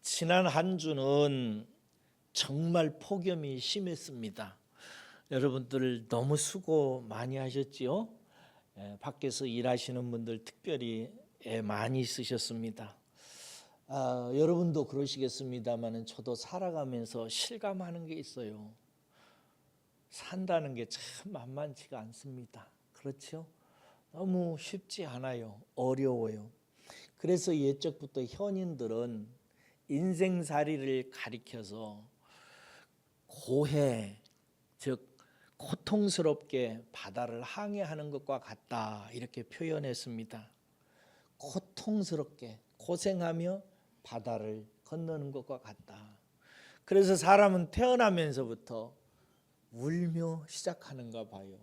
지난 한 주는 정말 폭염이 심했습니다. 여러분들 너무 수고 많이 하셨지요? 밖에서 일하시는 분들 특별히 많이 쓰셨습니다. 여러분도 그러시겠습니다만 저도 살아가면서 실감하는 게 있어요. 산다는 게 참 만만치가 않습니다. 그렇죠? 너무 쉽지 않아요. 어려워요. 그래서 옛적부터 현인들은 인생살이를 가리켜서 고해, 즉 고통스럽게 바다를 항해하는 것과 같다 이렇게 표현했습니다. 고통스럽게 고생하며 바다를 건너는 것과 같다. 그래서 사람은 태어나면서부터 울며 시작하는가 봐요.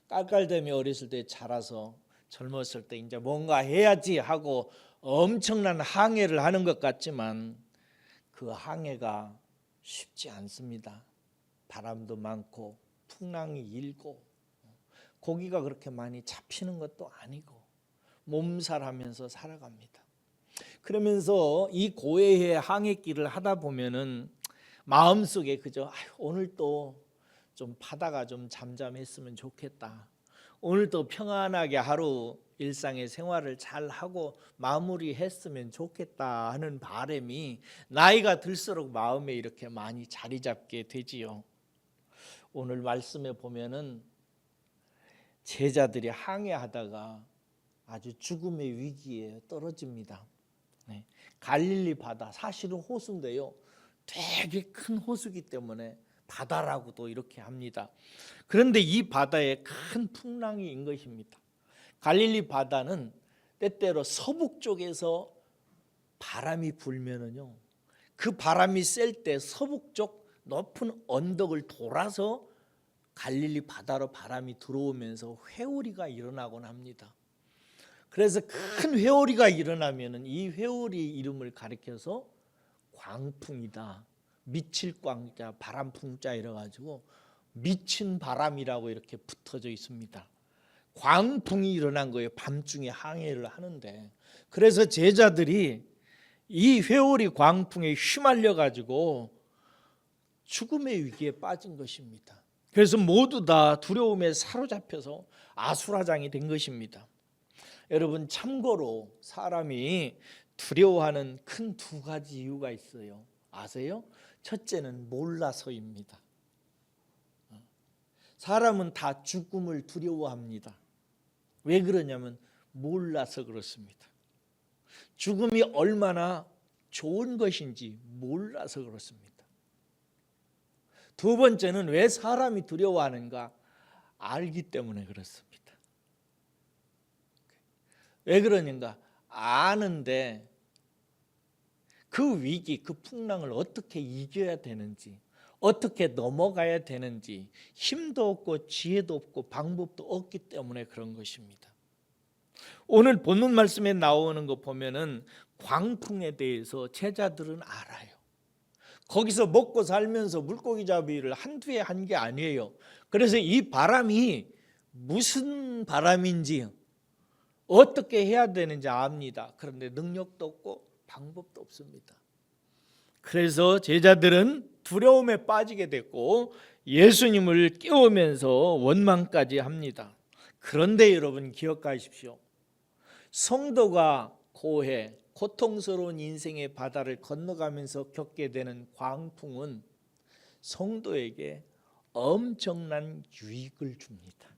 깔깔대며 어렸을 때 자라서 젊었을 때 이제 뭔가 해야지 하고 엄청난 항해를 하는 것 같지만 그 항해가 쉽지 않습니다. 바람도 많고 풍랑이 일고 고기가 그렇게 많이 잡히는 것도 아니고 몸살하면서 살아갑니다. 그러면서 이 고해의 항해길을 하다 보면은 마음속에 그저 오늘 또 좀 바다가 좀 잠잠했으면 좋겠다. 오늘 또 평안하게 하루 일상의 생활을 잘 하고 마무리했으면 좋겠다 하는 바람이 나이가 들수록 마음에 이렇게 많이 자리 잡게 되지요. 오늘 말씀에 보면은 제자들이 항해하다가 아주 죽음의 위기에 떨어집니다. 갈릴리 바다, 사실은 호수인데요. 되게 큰 호수기 때문에 바다라고도 이렇게 합니다. 그런데 이 바다에 큰 풍랑이 인 것입니다. 갈릴리 바다는 때때로 서북 쪽에서 바람이 불면은요, 그 바람이 셀 때 서북 쪽 높은 언덕을 돌아서 갈릴리 바다로 바람이 들어오면서 회오리가 일어나곤 합니다. 그래서 큰 회오리가 일어나면은 이 회오리 이름을 가리켜서 광풍이다. 미칠 광자, 바람풍자 이래 가지고 미친 바람이라고 이렇게 붙어져 있습니다. 광풍이 일어난 거예요. 밤중에 항해를 하는데. 그래서 제자들이 이 회오리 광풍에 휘말려 가지고 죽음의 위기에 빠진 것입니다. 그래서 모두 다 두려움에 사로잡혀서 아수라장이 된 것입니다. 여러분, 참고로 사람이 두려워하는 큰 두 가지 이유가 있어요. 아세요? 첫째는 몰라서입니다. 사람은 다 죽음을 두려워합니다. 왜 그러냐면 몰라서 그렇습니다. 죽음이 얼마나 좋은 것인지 몰라서 그렇습니다. 두 번째는 왜 사람이 두려워하는가? 알기 때문에 그렇습니다. 왜 그러는가? 아는데 그 위기, 그 풍랑을 어떻게 이겨야 되는지, 어떻게 넘어가야 되는지 힘도 없고 지혜도 없고 방법도 없기 때문에 그런 것입니다. 오늘 본문 말씀에 나오는 거 보면은 광풍에 대해서 제자들은 알아요. 거기서 먹고 살면서 물고기 잡이를 한두 해 한 게 아니에요. 그래서 이 바람이 무슨 바람인지 어떻게 해야 되는지 압니다. 그런데 능력도 없고 방법도 없습니다. 그래서 제자들은 두려움에 빠지게 됐고 예수님을 깨우면서 원망까지 합니다. 그런데 여러분 기억하십시오. 성도가 고해, 고통스러운 인생의 바다를 건너가면서 겪게 되는 광풍은 성도에게 엄청난 유익을 줍니다.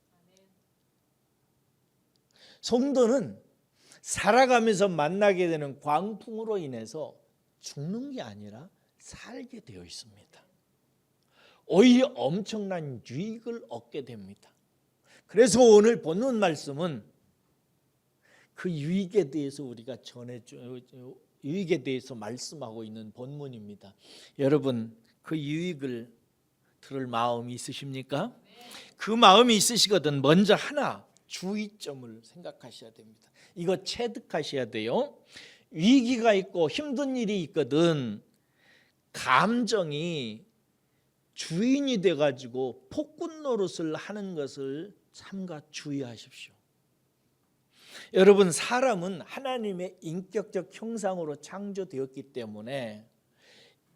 성도는 살아가면서 만나게 되는 광풍으로 인해서 죽는 게 아니라 살게 되어 있습니다. 오히려 엄청난 유익을 얻게 됩니다. 그래서 오늘 본문 말씀은 그 유익에 대해서 우리가 유익에 대해서 말씀하고 있는 본문입니다. 여러분, 그 유익을 들을 마음이 있으십니까? 그 마음이 있으시거든 먼저 하나 주의점을 생각하셔야 됩니다. 이거 체득하셔야 돼요. 위기가 있고 힘든 일이 있거든 감정이 주인이 돼가지고 폭군 노릇을 하는 것을 삼가 주의하십시오. 여러분, 사람은 하나님의 인격적 형상으로 창조되었기 때문에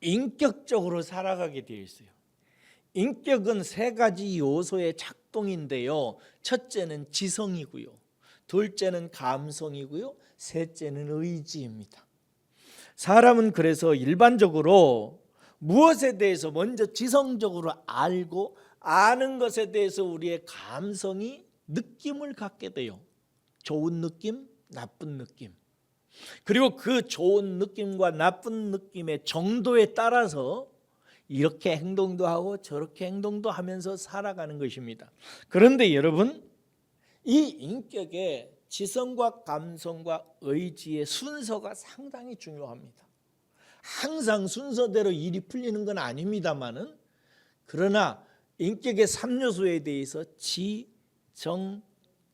인격적으로 살아가게 되어 있어요. 인격은 세 가지 요소의 작동인데요. 첫째는 지성이고요, 둘째는 감성이고요, 셋째는 의지입니다. 사람은 그래서 일반적으로 무엇에 대해서 먼저 지성적으로 알고, 아는 것에 대해서 우리의 감성이 느낌을 갖게 돼요. 좋은 느낌, 나쁜 느낌. 그리고 그 좋은 느낌과 나쁜 느낌의 정도에 따라서 이렇게 행동도 하고 저렇게 행동도 하면서 살아가는 것입니다. 그런데 여러분, 이 인격의 지성과 감성과 의지의 순서가 상당히 중요합니다. 항상 순서대로 일이 풀리는 건 아닙니다만은, 그러나 인격의 3요소에 대해서 지, 정,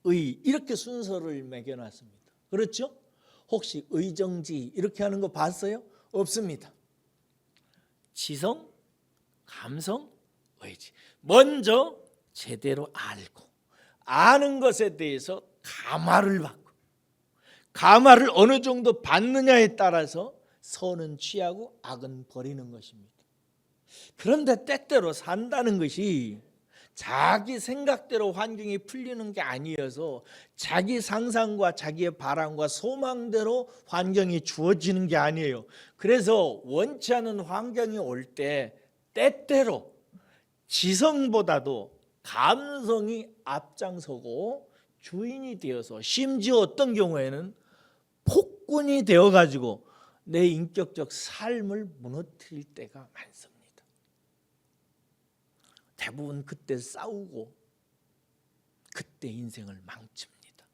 의, 이렇게 순서를 매겨놨습니다. 그렇죠? 혹시 의정지 이렇게 하는 거 봤어요? 없습니다. 지성, 감성, 의지. 먼저 제대로 알고, 아는 것에 대해서 감화를 받고, 감화를 어느 정도 받느냐에 따라서 선은 취하고 악은 버리는 것입니다. 그런데 때때로 산다는 것이 자기 생각대로 환경이 풀리는 게 아니어서 자기 상상과 자기의 바람과 소망대로 환경이 주어지는 게 아니에요. 그래서 원치 않은 환경이 올 때 때때로 지성보다도 감성이 앞장서고 주인이 되어서, 심지어 어떤 경우에는 폭군이 되어가지고 내 인격적 삶을 무너뜨릴 때가 많습니다. 대부분 그때 싸우고 그때 인생을 망칩니다.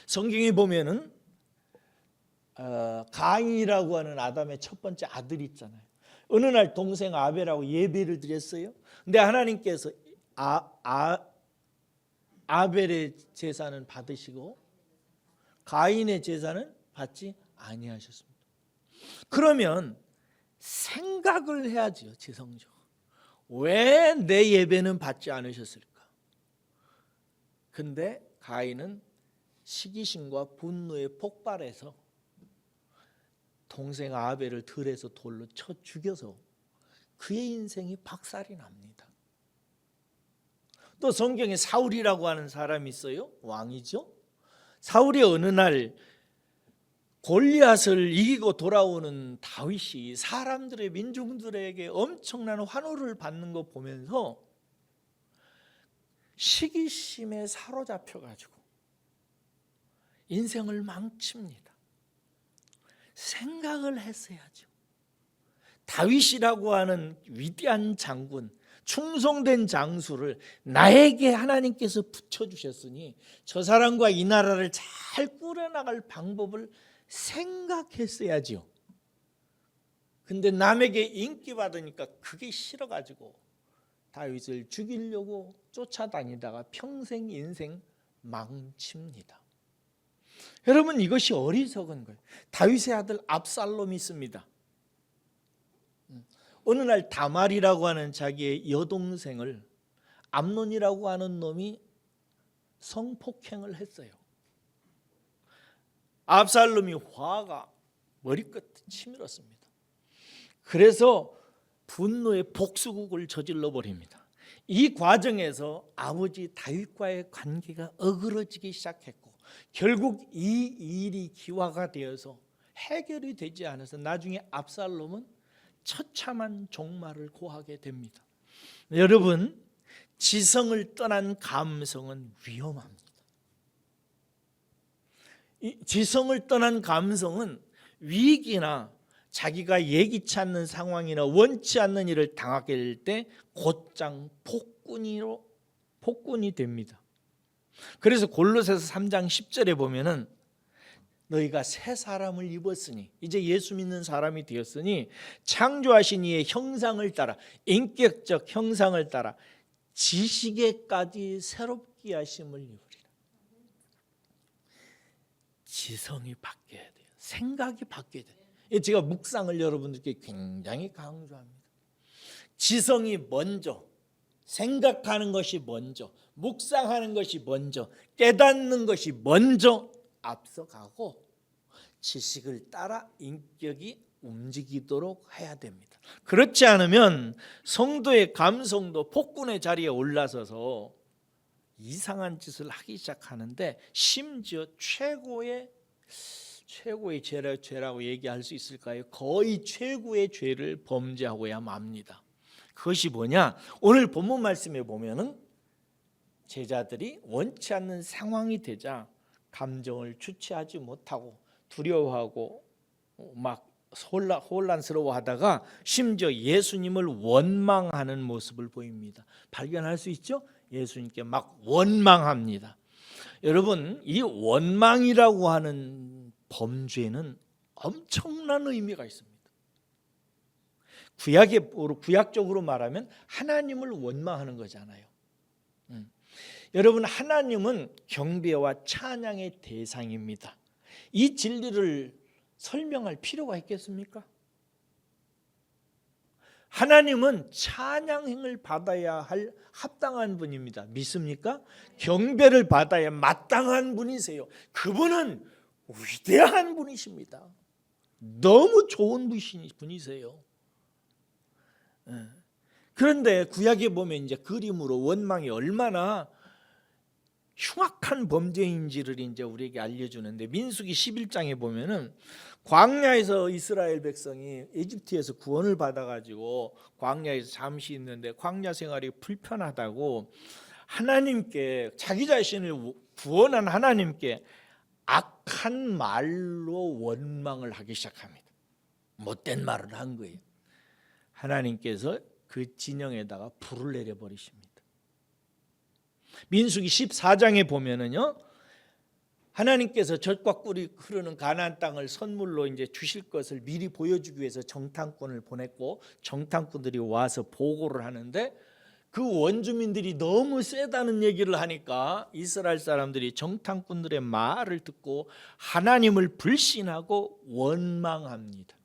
성경에 보면은 가인이라고 하는 아담의 첫 번째 아들이 있잖아요. 어느 날 동생 아벨하고 예배를 드렸어요. 근데 하나님께서 아벨의 제사는 받으시고 가인의 제사는 받지 아니하셨습니다. 그러면 생각을 해야지요. 지성적으로 왜 내 예배는 받지 않으셨을까? 근데 가인은 시기심과 분노에 폭발해서 동생 아벨을 들에서 돌로 쳐 죽여서 그의 인생이 박살이 납니다. 또 성경에 사울이라고 하는 사람이 있어요. 왕이죠. 사울이 어느 날 골리앗을 이기고 돌아오는 다윗이 사람들의, 민중들에게 엄청난 환호를 받는 거 보면서 시기심에 사로잡혀가지고 인생을 망칩니다. 생각을 했어야죠. 다윗이라고 하는 위대한 장군, 충성된 장수를 나에게 하나님께서 붙여주셨으니 저 사람과 이 나라를 잘 꾸려나갈 방법을 생각했어야지요. 근데 남에게 인기 받으니까 그게 싫어가지고 다윗을 죽이려고 쫓아다니다가 평생 인생 망칩니다. 여러분, 이것이 어리석은 거예요. 다윗의 아들 압살롬이 있습니다. 어느 날 다말이라고 하는 자기의 여동생을 암논이라고 하는 놈이 성폭행을 했어요. 압살롬이 화가 머리끝 치밀었습니다. 그래서 분노의 복수국을 저질러 버립니다. 이 과정에서 아버지 다윗과의 관계가 어그러지기 시작했고, 결국 이 일이 기화가 되어서 해결이 되지 않아서 나중에 압살롬은 처참한 종말을 고하게 됩니다. 여러분, 지성을 떠난 감성은 위험합니다. 이 지성을 떠난 감성은 위기나 자기가 예기치 않는 상황이나 원치 않는 일을 당하게 될 때 곧장 폭군이 됩니다. 그래서 골로새서 3장 10절에 보면은 너희가 새 사람을 입었으니, 이제 예수 믿는 사람이 되었으니 창조하신 이의 형상을 따라, 인격적 형상을 따라 지식에까지 새롭게 하심을 입으리라. 지성이 바뀌어야 돼요. 생각이 바뀌어야 돼요. 제가 묵상을 여러분들께 굉장히 강조합니다. 지성이 먼저, 생각하는 것이 먼저, 묵상하는 것이 먼저, 깨닫는 것이 먼저 앞서가고 지식을 따라 인격이 움직이도록 해야 됩니다. 그렇지 않으면 성도의 감성도 폭군의 자리에 올라서서 이상한 짓을 하기 시작하는데, 심지어 최고의 죄라고 얘기할 수 있을까요? 거의 최고의 죄를 범죄하고야 맙니다. 그것이 뭐냐? 오늘 본문 말씀에 보면은 제자들이 원치 않는 상황이 되자 감정을 주체하지 못하고 두려워하고 막 혼란스러워하다가 심지어 예수님을 원망하는 모습을 보입니다. 발견할 수 있죠? 예수님께 막 원망합니다. 여러분, 이 원망이라고 하는 범죄는 엄청난 의미가 있습니다. 구약적으로 말하면 하나님을 원망하는 거잖아요. 여러분, 하나님은 경배와 찬양의 대상입니다. 이 진리를 설명할 필요가 있겠습니까? 하나님은 찬양을 받아야 할 합당한 분입니다. 믿습니까? 경배를 받아야 마땅한 분이세요. 그분은 위대한 분이십니다. 너무 좋은 분이세요. 그런데 구약에 보면 이제 그림으로 원망이 얼마나 흉악한 범죄인지를 이제 우리에게 알려주는데, 민수기 11장에 보면은 광야에서 이스라엘 백성이 이집트에서 구원을 받아가지고 광야에서 잠시 있는데 광야 생활이 불편하다고 하나님께, 자기 자신을 구원한 하나님께 악한 말로 원망을 하기 시작합니다. 못된 말을 한 거예요. 하나님께서 그 진영에다가 불을 내려버리십니다. 민수기 14장에 보면은요, 하나님께서 젖과 꿀이 흐르는 가나안 땅을 선물로 이제 주실 것을 미리 보여주기 위해서 정탐꾼을 보냈고, 정탐꾼들이 와서 보고를 하는데 그 원주민들이 너무 세다는 얘기를 하니까 이스라엘 사람들이 정탐꾼들의 말을 듣고 하나님을 불신하고 원망합니다.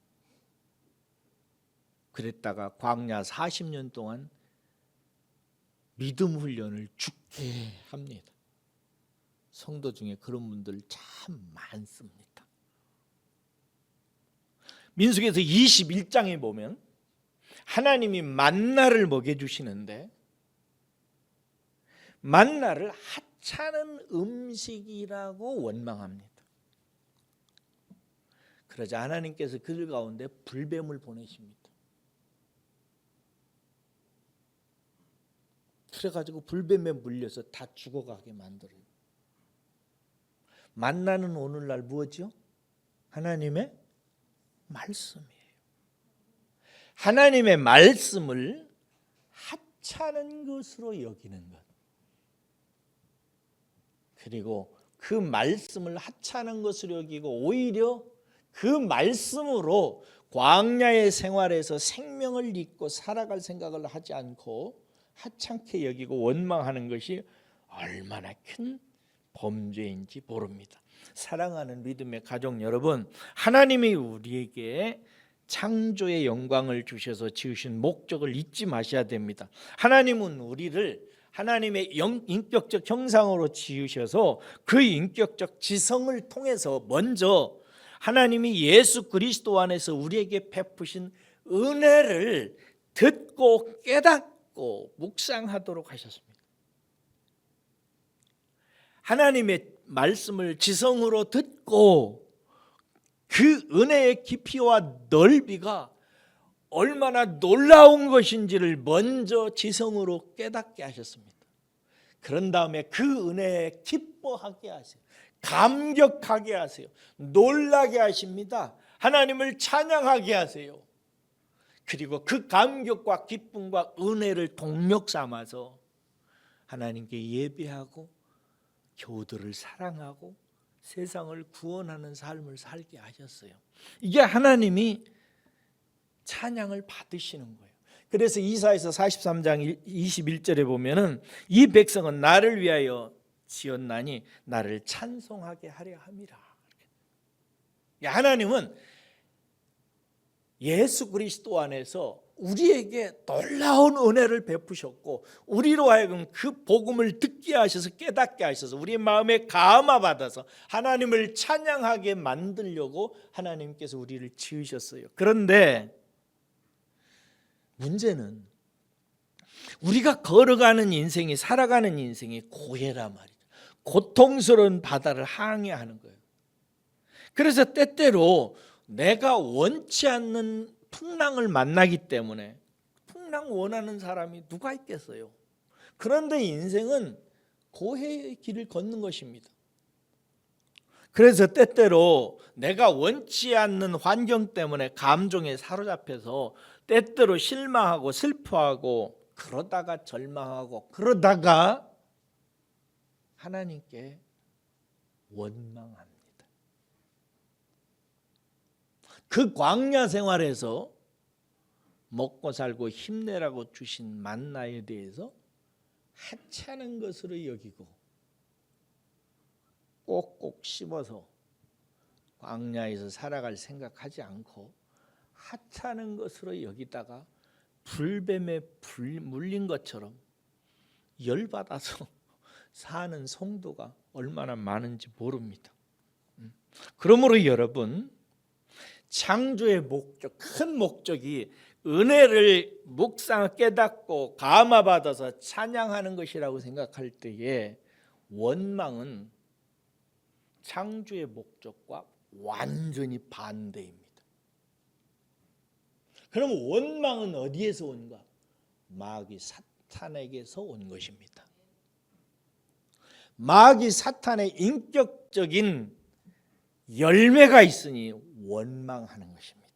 그랬다가 광야 40년 동안 믿음 훈련을 죽게 합니다. 성도 중에 그런 분들 참 많습니다. 민수기에서 21장에 보면 하나님이 만나를 먹여주시는데, 만나를 하찮은 음식이라고 원망합니다. 그러자 하나님께서 그들 가운데 불뱀을 보내십니다. 그래가지고 불뱀에 물려서 다 죽어가게 만들어요. 만나는 오늘날 무엇이요? 하나님의 말씀이에요. 하나님의 말씀을 하찮은 것으로 여기는 것, 그리고 그 말씀을 하찮은 것으로 여기고 오히려 그 말씀으로 광야의 생활에서 생명을 잇고 살아갈 생각을 하지 않고 하찮게 여기고 원망하는 것이 얼마나 큰 범죄인지 모릅니다. 사랑하는 믿음의 가족 여러분, 하나님이 우리에게 창조의 영광을 주셔서 지으신 목적을 잊지 마셔야 됩니다. 하나님은 우리를 하나님의 인격적 형상으로 지으셔서 그 인격적 지성을 통해서 먼저 하나님이 예수 그리스도 안에서 우리에게 베푸신 은혜를 듣고 깨닫고 묵상하도록 하셨습니다. 하나님의 말씀을 지성으로 듣고 그 은혜의 깊이와 넓이가 얼마나 놀라운 것인지를 먼저 지성으로 깨닫게 하셨습니다. 그런 다음에 그 은혜에 기뻐하게 하세요. 감격하게 하세요. 놀라게 하십니다. 하나님을 찬양하게 하세요. 그리고 그 감격과 기쁨과 은혜를 동력 삼아서 하나님께 예배하고 교우들을 사랑하고 세상을 구원하는 삶을 살게 하셨어요. 이게 하나님이 찬양을 받으시는 거예요. 그래서 이사야서 43장 21절에 보면은 이 백성은 나를 위하여 지었나니 나를 찬송하게 하려 함이라. 하나님은 예수 그리스도 안에서 우리에게 놀라운 은혜를 베푸셨고 우리로 하여금 그 복음을 듣게 하셔서 깨닫게 하셔서 우리 마음에 감화받아서 하나님을 찬양하게 만들려고 하나님께서 우리를 지으셨어요. 그런데 문제는 우리가 걸어가는 인생이 살아가는 인생이 고해란 말이죠. 고통스러운 바다를 항해하는 거예요. 그래서 때때로 내가 원치 않는 풍랑을 만나기 때문에 풍랑 원하는 사람이 누가 있겠어요? 그런데 인생은 고해의 길을 걷는 것입니다. 그래서 때때로 내가 원치 않는 환경 때문에 감정에 사로잡혀서 때때로 실망하고 슬퍼하고 그러다가 절망하고 그러다가 하나님께 원망합니다. 그 광야 생활에서 먹고 살고 힘내라고 주신 만나에 대해서 하찮은 것으로 여기고 꼭꼭 씹어서 광야에서 살아갈 생각하지 않고 하찮은 것으로 여기다가 불뱀에 물린 것처럼 열받아서 사는 성도가 얼마나 많은지 모릅니다. 그러므로 여러분, 창조의 목적, 큰 목적이 은혜를 묵상 깨닫고 감화받아서 찬양하는 것이라고 생각할 때에 원망은 창조의 목적과 완전히 반대입니다. 그럼 원망은 어디에서 온가? 마귀 사탄에게서 온 것입니다. 마귀 사탄의 인격적인 열매가 있으니 원망하는 것입니다.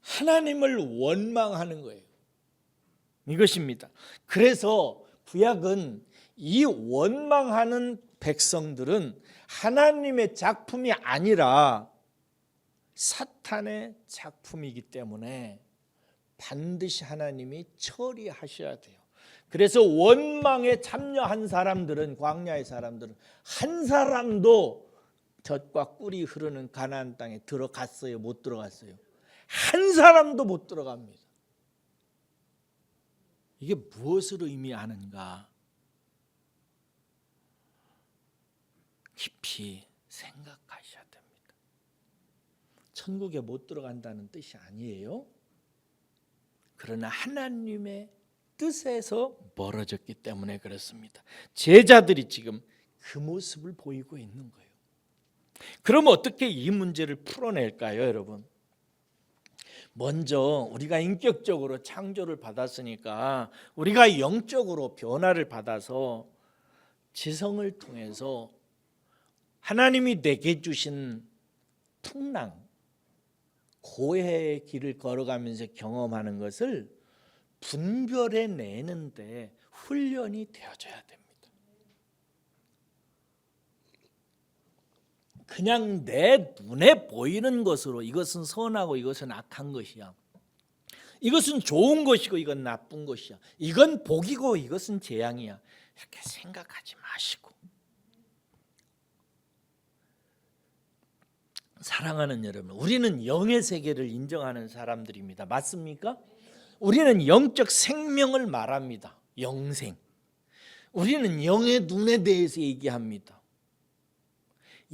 하나님을 원망하는 거예요. 이것입니다. 그래서 구약은 이 원망하는 백성들은 하나님의 작품이 아니라 사탄의 작품이기 때문에 반드시 하나님이 처리하셔야 돼요. 그래서 원망에 참여한 사람들은, 광야의 사람들은 한 사람도 젖과 꿀이 흐르는 가나안 땅에 들어갔어요? 못 들어갔어요? 한 사람도 못 들어갑니다. 이게 무엇을 의미하는가? 깊이 생각하셔야 됩니다. 천국에 못 들어간다는 뜻이 아니에요. 그러나 하나님의 뜻에서 멀어졌기 때문에 그렇습니다. 제자들이 지금 그 모습을 보이고 있는 거예요. 그럼 어떻게 이 문제를 풀어낼까요, 여러분? 먼저 우리가 인격적으로 창조를 받았으니까 우리가 영적으로 변화를 받아서 지성을 통해서 하나님이 내게 주신 풍랑, 고해의 길을 걸어가면서 경험하는 것을 분별해 내는데 훈련이 되어져야 됩니다. 그냥 내 눈에 보이는 것으로 이것은 선하고 이것은 악한 것이야, 이것은 좋은 것이고 이건 나쁜 것이야, 이건 복이고 이것은 재앙이야, 이렇게 생각하지 마시고, 사랑하는 여러분, 우리는 영의 세계를 인정하는 사람들입니다. 맞습니까? 우리는 영적 생명을 말합니다. 영생. 우리는 영의 눈에 대해서 얘기합니다.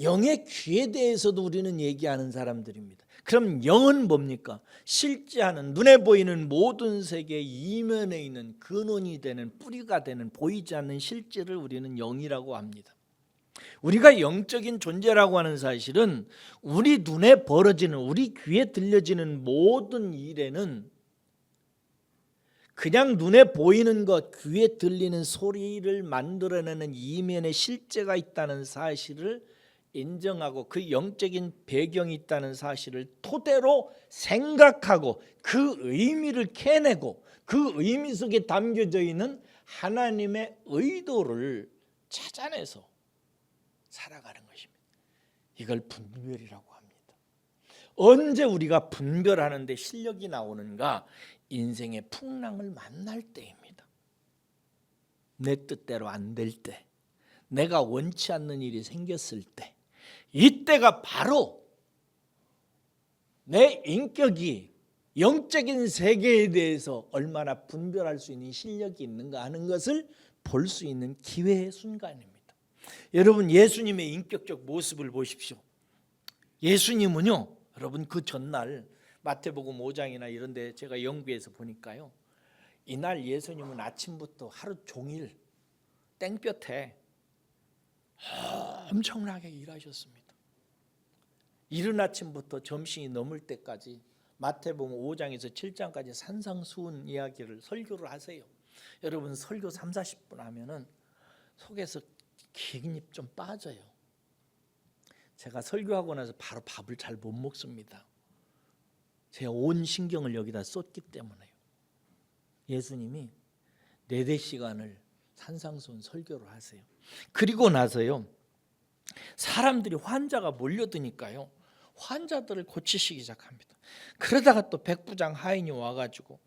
영의 귀에 대해서도 우리는 얘기하는 사람들입니다. 그럼 영은 뭡니까? 실제하는, 눈에 보이는 모든 세계 이면에 있는 근원이 되는, 뿌리가 되는, 보이지 않는 실제를 우리는 영이라고 합니다. 우리가 영적인 존재라고 하는 사실은 우리 눈에 벌어지는, 우리 귀에 들려지는 모든 일에는 그냥 눈에 보이는 것, 귀에 들리는 소리를 만들어내는 이면에 실제가 있다는 사실을 인정하고 그 영적인 배경이 있다는 사실을 토대로 생각하고 그 의미를 캐내고 그 의미 속에 담겨져 있는 하나님의 의도를 찾아내서 살아가는 것입니다. 이걸 분별이라고 합니다. 언제 우리가 분별하는데 실력이 나오는가? 인생의 풍랑을 만날 때입니다. 내 뜻대로 안 될 때, 내가 원치 않는 일이 생겼을 때, 이때가 바로 내 인격이 영적인 세계에 대해서 얼마나 분별할 수 있는 실력이 있는가 하는 것을 볼 수 있는 기회의 순간입니다. 여러분, 예수님의 인격적 모습을 보십시오. 예수님은요, 여러분, 그 전날 마태복음 5장이나 이런 데 제가 연구해서 보니까요, 이날 예수님은 아침부터 하루 종일 땡볕에 엄청나게 일하셨습니다. 이른 아침부터 점심이 넘을 때까지 마태복음 5장에서 7장까지 산상수훈 이야기를 설교를 하세요. 여러분, 설교 30-40분 하면은 속에서 기운이 좀 빠져요. 제가 설교하고 나서 바로 밥을 잘 못 먹습니다. 제가 온 신경을 여기다 쏟기 때문에요. 예수님이 4-4시간을 산상수훈 설교를 하세요. 그리고 나서요, 사람들이 환자가 몰려드니까요, 환자들을 고치시기 시작합니다. 그러다가 또 백부장 하인이 와가지고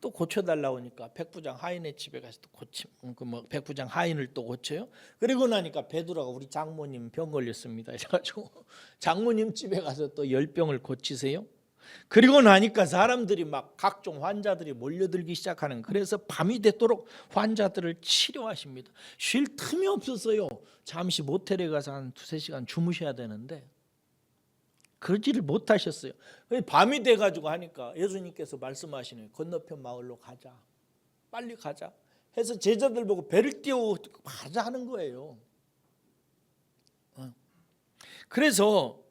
또 고쳐달라고 하니까 백부장 하인의 집에 가서 또 백부장 하인을 또 고쳐요. 그리고 나니까 베드로가 우리 장모님 병 걸렸습니다. 그래가지고 장모님 집에 가서 또 열병을 고치세요. 그리고 나니까 사람들이 막 각종 환자들이 몰려들기 시작하는, 그래서 밤이 되도록 환자들을 치료하십니다. 쉴 틈이 없었어요. 잠시 모텔에 가서 한 2-3시간 주무셔야 되는데 그러지를 못하셨어요. 밤이 돼가지고 하니까 예수님께서 말씀하시는, 건너편 마을로 가자, 빨리 가자 해서 제자들 보고 배를 띄워 가자 하는 거예요. 그래서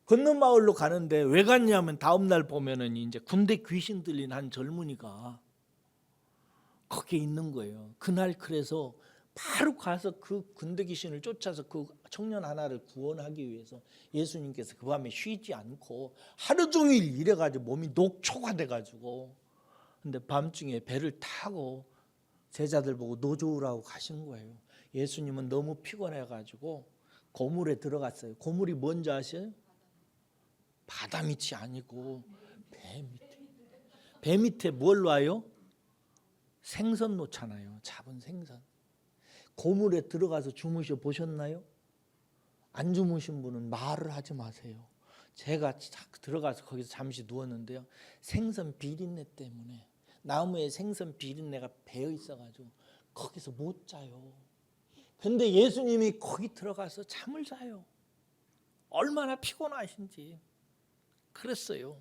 건너 마을로 가는데 왜 갔냐면, 다음 날 보면은 이제 군대 귀신 들린 한 젊은이가 거기에 있는 거예요. 그날 그래서 바로 가서 그 군대 귀신을 쫓아서 그 청년 하나를 구원하기 위해서 예수님께서 그 밤에 쉬지 않고 하루 종일 일해가지고 몸이 녹초가 돼가지고, 근데 밤중에 배를 타고 제자들 보고 노조우라고 가신 거예요. 예수님은 너무 피곤해가지고 고물에 들어갔어요. 고물이 뭔지 아세요? 바다 밑이 아니고 배 밑에. 배 밑에 뭘 놔요? 생선 놓잖아요. 잡은 생선. 고물에 들어가서 주무셔 보셨나요? 안 주무신 분은 말을 하지 마세요. 제가 들어가서 거기서 잠시 누웠는데요, 생선 비린내 때문에, 나무에 생선 비린내가 배어 있어가지고 거기서 못 자요. 근데 예수님이 거기 들어가서 잠을 자요. 얼마나 피곤하신지. 그랬어요.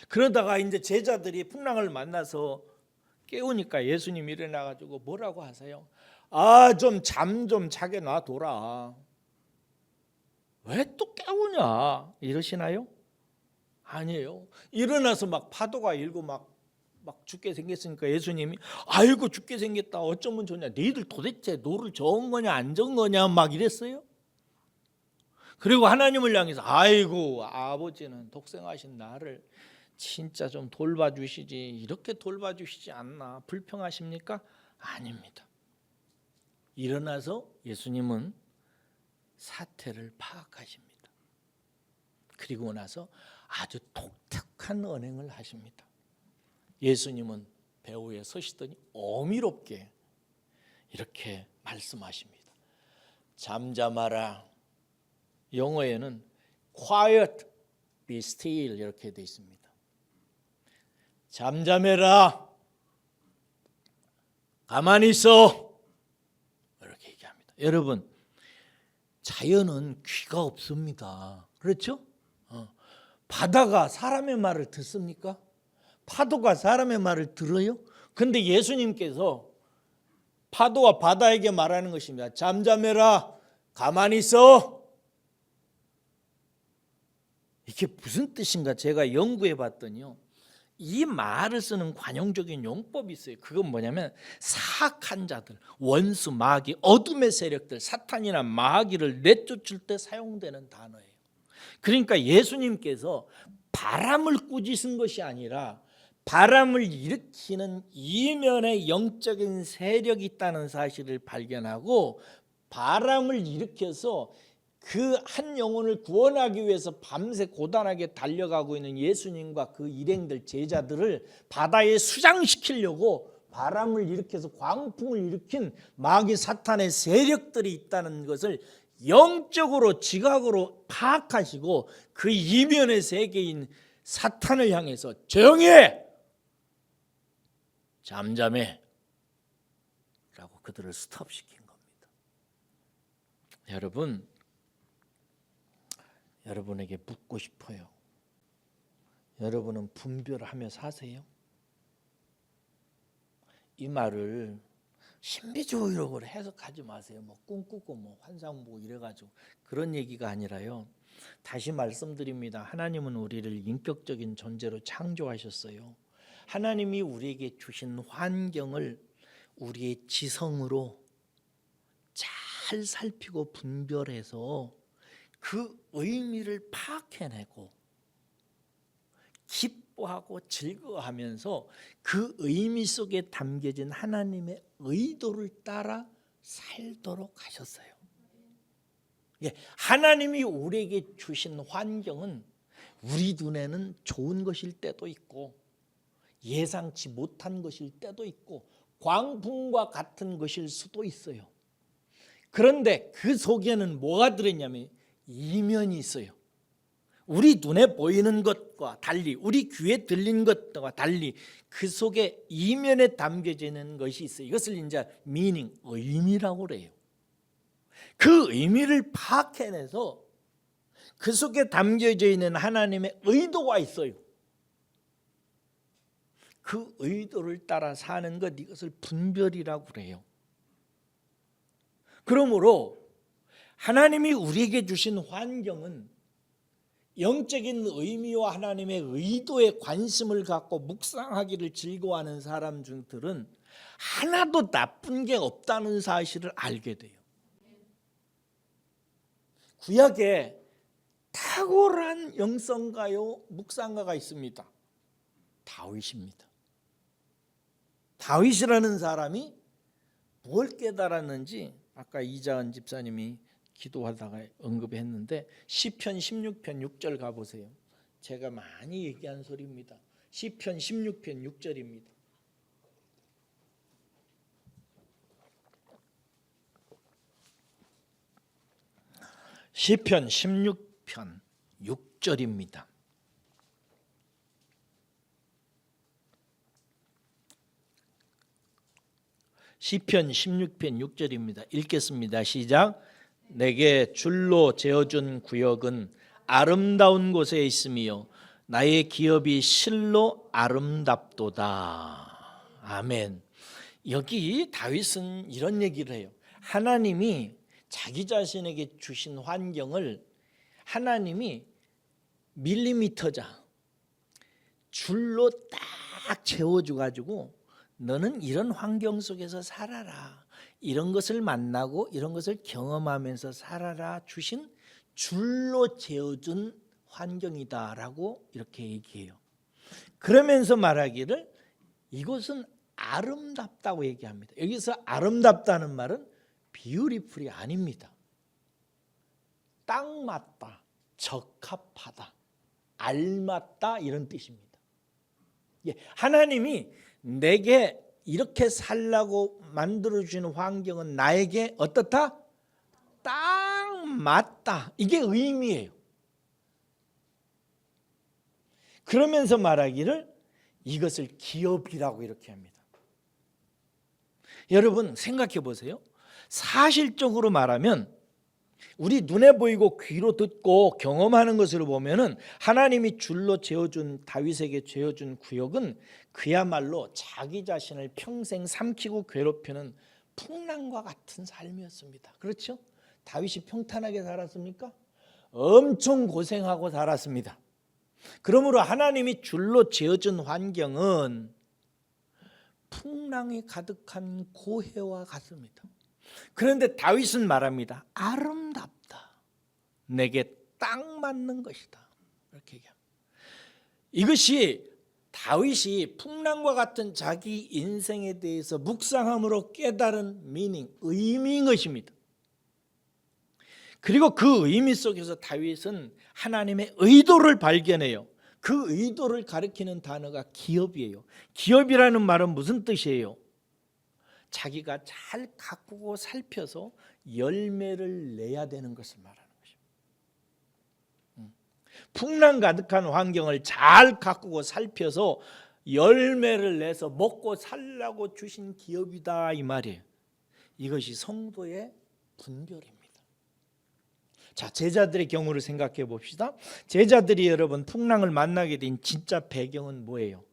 그러다가 이제 제자들이 풍랑을 만나서 깨우니까 예수님이 일어나가지고 뭐라고 하세요? 좀 잠 좀 자게 놔둬라. 왜 또 깨우냐 이러시나요? 아니에요. 일어나서 막 파도가 일고 막 죽게 생겼으니까 예수님이, 아이고 죽게 생겼다, 어쩌면 좋냐, 너희들 도대체 노를 저은 거냐 안 저은 거냐 막 이랬어요. 그리고 하나님을 향해서, 아이고 아버지는 독생하신 나를 진짜 좀 돌봐주시지, 이렇게 돌봐주시지 않나, 불평하십니까? 아닙니다. 일어나서 예수님은 사태를 파악하십니다. 그리고 나서 아주 독특한 언행을 하십니다. 예수님은 배 위에 서시더니 어미롭게 이렇게 말씀하십니다. 잠잠하라. 영어에는 quiet, be still 이렇게 되어 있습니다. 잠잠해라, 가만히 있어, 이렇게 얘기합니다. 여러분, 자연은 귀가 없습니다. 그렇죠? 바다가 사람의 말을 듣습니까? 파도가 사람의 말을 들어요? 근데 예수님께서 파도와 바다에게 말하는 것입니다. 잠잠해라, 가만히 있어. 이게 무슨 뜻인가 제가 연구해 봤더니요, 이 말을 쓰는 관용적인 용법이 있어요. 그건 뭐냐면, 사악한 자들, 원수, 마귀, 어둠의 세력들, 사탄이나 마귀를 내쫓을 때 사용되는 단어예요. 그러니까 예수님께서 바람을 꾸짖은 것이 아니라 바람을 일으키는 이면의 영적인 세력이 있다는 사실을 발견하고, 바람을 일으켜서 그 한 영혼을 구원하기 위해서 밤새 고단하게 달려가고 있는 예수님과 그 일행들, 제자들을 바다에 수장시키려고 바람을 일으켜서 광풍을 일으킨 마귀 사탄의 세력들이 있다는 것을 영적으로 지각으로 파악하시고, 그 이면의 세계인 사탄을 향해서 조용히 해! 잠잠해! 라고 그들을 스톱시킨 겁니다. 여러분, 여러분에게 묻고 싶어요. 여러분은 분별하며 사세요? 이 말을 신비주의로 해석하지 마세요. 뭐 꿈꾸고 뭐 환상 보고 이래가지고 그런 얘기가 아니라요. 다시 말씀드립니다. 하나님은 우리를 인격적인 존재로 창조하셨어요. 하나님이 우리에게 주신 환경을 우리의 지성으로 잘 살피고 분별해서 그 의미를 파악해내고 기뻐하고 즐거워하면서 그 의미 속에 담겨진 하나님의 의도를 따라 살도록 하셨어요. 하나님이 우리에게 주신 환경은 우리 눈에는 좋은 것일 때도 있고 예상치 못한 것일 때도 있고 광풍과 같은 것일 수도 있어요. 그런데 그 속에는 뭐가 들었냐면 이면이 있어요. 우리 눈에 보이는 것과 달리, 우리 귀에 들린 것과 달리 그 속에 이면에 담겨지는 것이 있어요. 이것을 이제 미닝, 의미라고 그래요. 그 의미를 파악해내서 그 속에 담겨져 있는 하나님의 의도가 있어요. 그 의도를 따라 사는 것, 이것을 분별이라고 그래요. 그러므로 하나님이 우리에게 주신 환경은 영적인 의미와 하나님의 의도에 관심을 갖고 묵상하기를 즐거워하는 사람들은 하나도 나쁜 게 없다는 사실을 알게 돼요. 구약에 탁월한 영성가요 묵상가가 있습니다. 다윗입니다. 다윗이라는 사람이 뭘 깨달았는지 아까 이자은 집사님이 기도하다가 언급했는데 시편 16편 6절 가보세요. 제가 많이 얘기한 소리입니다. 시편 16편 6절입니다. 시편 16편 6절입니다. 시편 16편 6절입니다. 읽겠습니다. 시작. 내게 줄로 재어준 구역은 아름다운 곳에 있으며 나의 기업이 실로 아름답도다. 아멘. 여기 다윗은 이런 얘기를 해요. 하나님이 자기 자신에게 주신 환경을 하나님이 밀리미터자 줄로 딱 재워줘가지고 너는 이런 환경 속에서 살아라. 이런 것을 만나고 이런 것을 경험하면서 살아라 주신 줄로 재어준 환경이다라고 이렇게 얘기해요. 그러면서 말하기를 이것은 아름답다고 얘기합니다. 여기서 아름답다는 말은 비유리풀이 아닙니다. 딱 맞다, 적합하다, 알맞다 이런 뜻입니다. 하나님이 내게 이렇게 살라고 만들어주는 환경은 나에게 어떻다? 딱 맞다. 이게 의미예요. 그러면서 말하기를 이것을 기업이라고 이렇게 합니다. 여러분 생각해 보세요. 사실적으로 말하면 우리 눈에 보이고 귀로 듣고 경험하는 것으로 보면은 하나님이 줄로 재어준 다윗에게 재어준 구역은 그야말로 자기 자신을 평생 삼키고 괴롭히는 풍랑과 같은 삶이었습니다. 그렇죠? 다윗이 평탄하게 살았습니까? 엄청 고생하고 살았습니다. 그러므로 하나님이 줄로 재어준 환경은 풍랑이 가득한 고해와 같습니다. 그런데 다윗은 말합니다. 아름답다. 내게 딱 맞는 것이다. 이렇게 얘기합니다. 이것이 다윗이 풍랑과 같은 자기 인생에 대해서 묵상함으로 깨달은 미닝, 의미인 것입니다. 그리고 그 의미 속에서 다윗은 하나님의 의도를 발견해요. 그 의도를 가리키는 단어가 기업이에요. 기업이라는 말은 무슨 뜻이에요? 자기가 잘 가꾸고 살펴서 열매를 내야 되는 것을 말하는 것입니다. 풍랑 가득한 환경을 잘 가꾸고 살펴서 열매를 내서 먹고 살라고 주신 기업이다 이 말이에요. 이것이 성도의 분별입니다. 자, 제자들의 경우를 생각해 봅시다. 제자들이 여러분 풍랑을 만나게 된 진짜 배경은 뭐예요?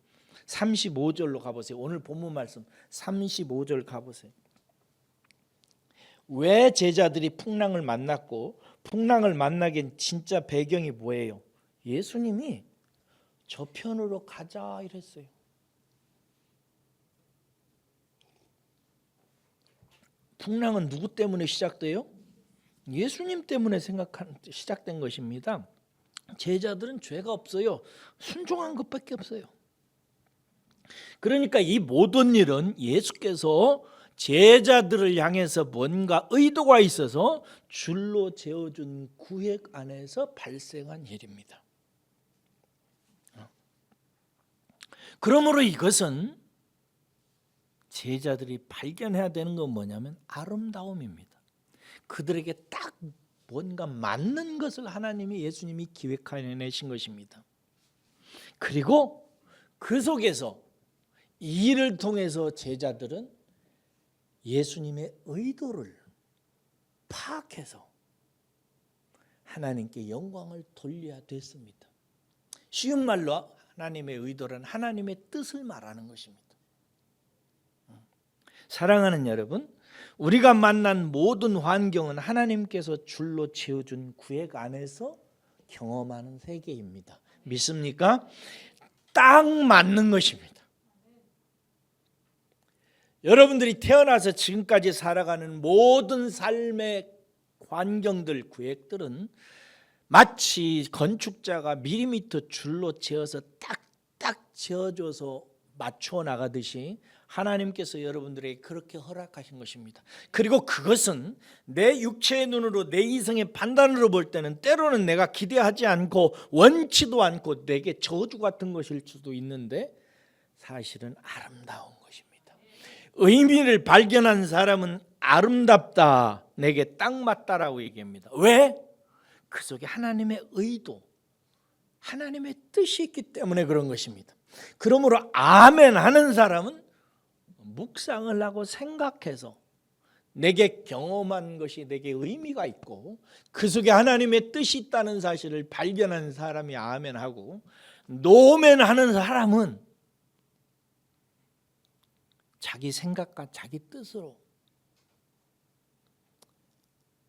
35절로 가보세요. 오늘 본문 말씀 35절 가보세요. 왜 제자들이 풍랑을 만났고 풍랑을 만나게 된 진짜 배경이 뭐예요? 예수님이 저편으로 가자 이랬어요. 풍랑은 누구 때문에 시작돼요? 예수님 때문에 시작된 것입니다. 제자들은 죄가 없어요. 순종한 것밖에 없어요. 그러니까 이 모든 일은 예수께서 제자들을 향해서 뭔가 의도가 있어서 줄로 재어준 구획 안에서 발생한 일입니다. 그러므로 이것은 제자들이 발견해야 되는 건 뭐냐면 아름다움입니다. 그들에게 딱 뭔가 맞는 것을 하나님이 예수님이 기획해내신 것입니다. 그리고 그 속에서 이 일을 통해서 제자들은 예수님의 의도를 파악해서 하나님께 영광을 돌려야 됐습니다. 쉬운 말로 하나님의 의도는 하나님의 뜻을 말하는 것입니다. 사랑하는 여러분, 우리가 만난 모든 환경은 하나님께서 줄로 채워준 구획 안에서 경험하는 세계입니다. 믿습니까? 딱 맞는 것입니다. 여러분들이 태어나서 지금까지 살아가는 모든 삶의 환경들, 구획들은 마치 건축자가 밀리미터 줄로 재어서 딱딱 재어줘서 맞춰 나가듯이 하나님께서 여러분들에게 그렇게 허락하신 것입니다. 그리고 그것은 내 육체의 눈으로 내 이성의 판단으로 볼 때는 때로는 내가 기대하지 않고 원치도 않고 내게 저주 같은 것일 수도 있는데 사실은 아름다운 것입니다. 의미를 발견한 사람은 아름답다, 내게 딱 맞다라고 얘기합니다. 왜? 그 속에 하나님의 의도, 하나님의 뜻이 있기 때문에 그런 것입니다. 그러므로 아멘 하는 사람은 묵상을 하고 생각해서 내게 경험한 것이 내게 의미가 있고 그 속에 하나님의 뜻이 있다는 사실을 발견한 사람이 아멘하고, 노멘하는 사람은 자기 생각과 자기 뜻으로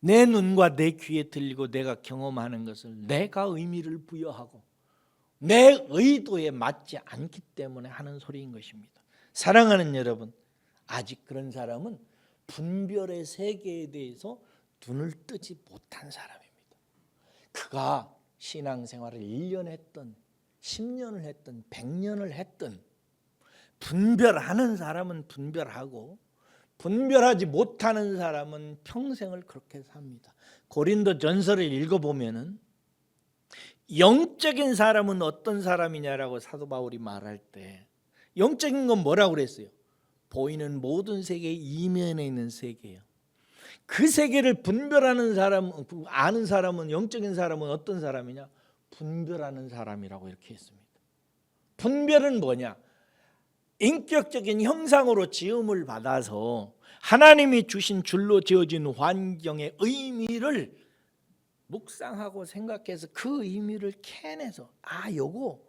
내 눈과 내 귀에 들리고 내가 경험하는 것을 내가 의미를 부여하고 내 의도에 맞지 않기 때문에 하는 소리인 것입니다. 사랑하는 여러분, 아직 그런 사람은 분별의 세계에 대해서 눈을 뜨지 못한 사람입니다. 그가 신앙생활을 1년 했든 10년을 했든 100년을 했든 분별하는 사람은 분별하고 분별하지 못하는 사람은 평생을 그렇게 삽니다. 고린도 전서를 읽어보면은 영적인 사람은 어떤 사람이냐라고 사도 바울이 말할 때 영적인 건 뭐라고 그랬어요? 보이는 모든 세계의 이면에 있는 세계예요. 그 세계를 분별하는 사람, 아는 사람은, 영적인 사람은 어떤 사람이냐? 분별하는 사람이라고 이렇게 했습니다. 분별은 뭐냐? 인격적인 형상으로 지음을 받아서 하나님이 주신 줄로 지어진 환경의 의미를 묵상하고 생각해서 그 의미를 캐내서 요거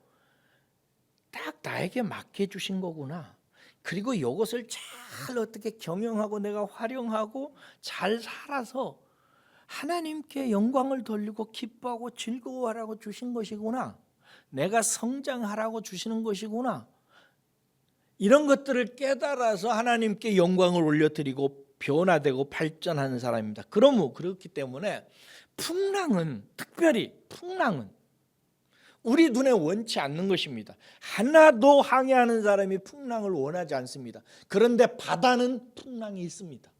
딱 나에게 맡겨 주신 거구나. 그리고 이것을 잘 어떻게 경영하고 내가 활용하고 잘 살아서 하나님께 영광을 돌리고 기뻐하고 즐거워하라고 주신 것이구나. 내가 성장하라고 주시는 것이구나. 이런 것들을 깨달아서 하나님께 영광을 올려드리고 변화되고 발전하는 사람입니다. 그렇기 때문에 풍랑은, 특별히 풍랑은 우리 눈에 원치 않는 것입니다. 하나도 항해하는 사람이 풍랑을 원하지 않습니다. 그런데 바다는 풍랑이 있습니다.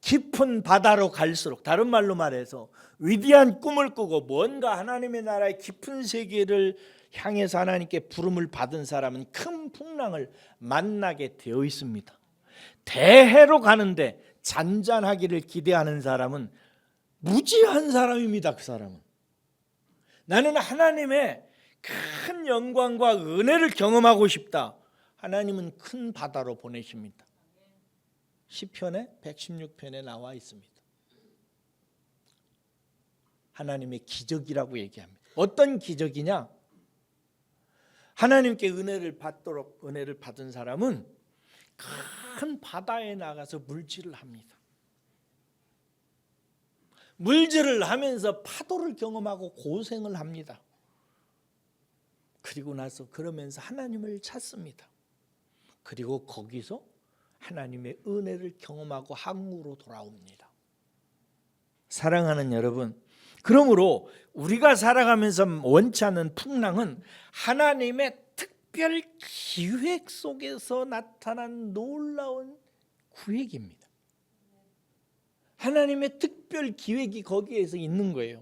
깊은 바다로 갈수록, 다른 말로 말해서 위대한 꿈을 꾸고 뭔가 하나님의 나라의 깊은 세계를 향해서 하나님께 부름을 받은 사람은 큰 풍랑을 만나게 되어 있습니다. 대해로 가는데 잔잔하기를 기대하는 사람은 무지한 사람입니다. 그 사람은 나는 하나님의 큰 영광과 은혜를 경험하고 싶다. 하나님은 큰 바다로 보내십니다. 시편의 116편에 나와 있습니다. 하나님의 기적이라고 얘기합니다. 어떤 기적이냐? 하나님께 은혜를 받은 사람은 큰 바다에 나가서 물질을 합니다. 물질을 하면서 파도를 경험하고 고생을 합니다. 그리고 나서 그러면서 하나님을 찾습니다. 그리고 거기서 하나님의 은혜를 경험하고 항구로 돌아옵니다. 사랑하는 여러분, 그러므로 우리가 살아가면서 원치 않는 풍랑은 하나님의 특별 기획 속에서 나타난 놀라운 구획입니다. 하나님의 특별 기획이 거기에서 있는 거예요.